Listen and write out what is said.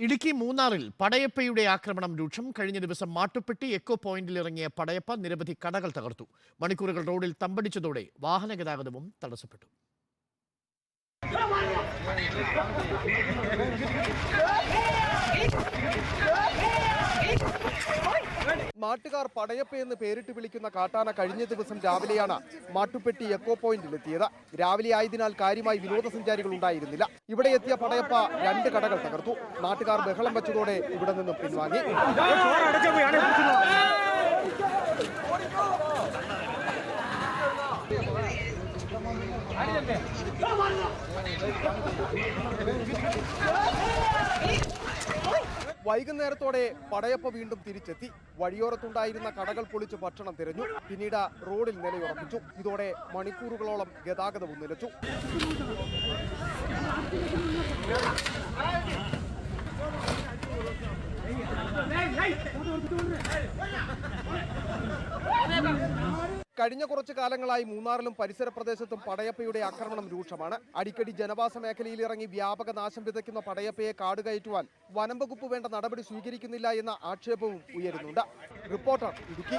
ഇടുക്കി മൂന്നാറിൽ പടയപ്പയുടെ ആക്രമണം രൂക്ഷം. കഴിഞ്ഞ ദിവസം മാട്ടുപ്പെട്ടി എക്കോ പോയിന്റിൽ ഇറങ്ങിയ പടയപ്പ നിരവധി കടകൾ തകർത്തു. മണിക്കൂറുകൾ റോഡിൽ തമ്പടിച്ചതോടെ വാഹന ഗതാഗതവും തടസ്സപ്പെട്ടു. നാട്ടുകാർ പടയപ്പയെന്ന് പേരിട്ട് വിളിക്കുന്ന കാട്ടാന കഴിഞ്ഞ ദിവസം രാവിലെയാണ് മാട്ടുപ്പെട്ടി എക്കോ പോയിന്റിലെത്തിയത്. രാവിലെ ആയതിനാൽ കാര്യമായി വിനോദസഞ്ചാരികൾ ഉണ്ടായിരുന്നില്ല. ഇവിടെ എത്തിയ പടയപ്പ 2 കടകൾ തകർത്തു. നാട്ടുകാർ ബഹളം വെച്ചതോടെ ഇവിടെ നിന്നും പിൻവാങ്ങി. വൈകുന്നേരത്തോടെ പടയപ്പ വീണ്ടും തിരിച്ചെത്തി. വഴിയോരത്തുണ്ടായിരുന്ന കടകൾ പൊളിച്ച് ഭക്ഷണം തിരഞ്ഞു. പിന്നീട് റോഡിൽ നിലയുറപ്പിച്ചു. ഇതോടെ മണിക്കൂറുകളോളം ഗതാഗതവും നിലച്ചു. കഴിഞ്ഞ കുറച്ചു കാലങ്ങളായി മൂന്നാറിലും പരിസര പ്രദേശത്തും പടയപ്പയുടെ ആക്രമണം രൂക്ഷമാണ്. അടിക്കടി ജനവാസ മേഖലയിൽ ഇറങ്ങി വ്യാപക നാശം വിതയ്ക്കുന്ന പടയപ്പയെ കാടുകയറ്റുവാൻ വനം വകുപ്പ് വേണ്ട നടപടി സ്വീകരിക്കുന്നില്ല എന്ന ആക്ഷേപവും ഉയരുന്നുണ്ട്. റിപ്പോർട്ടർ ഇടുക്കി.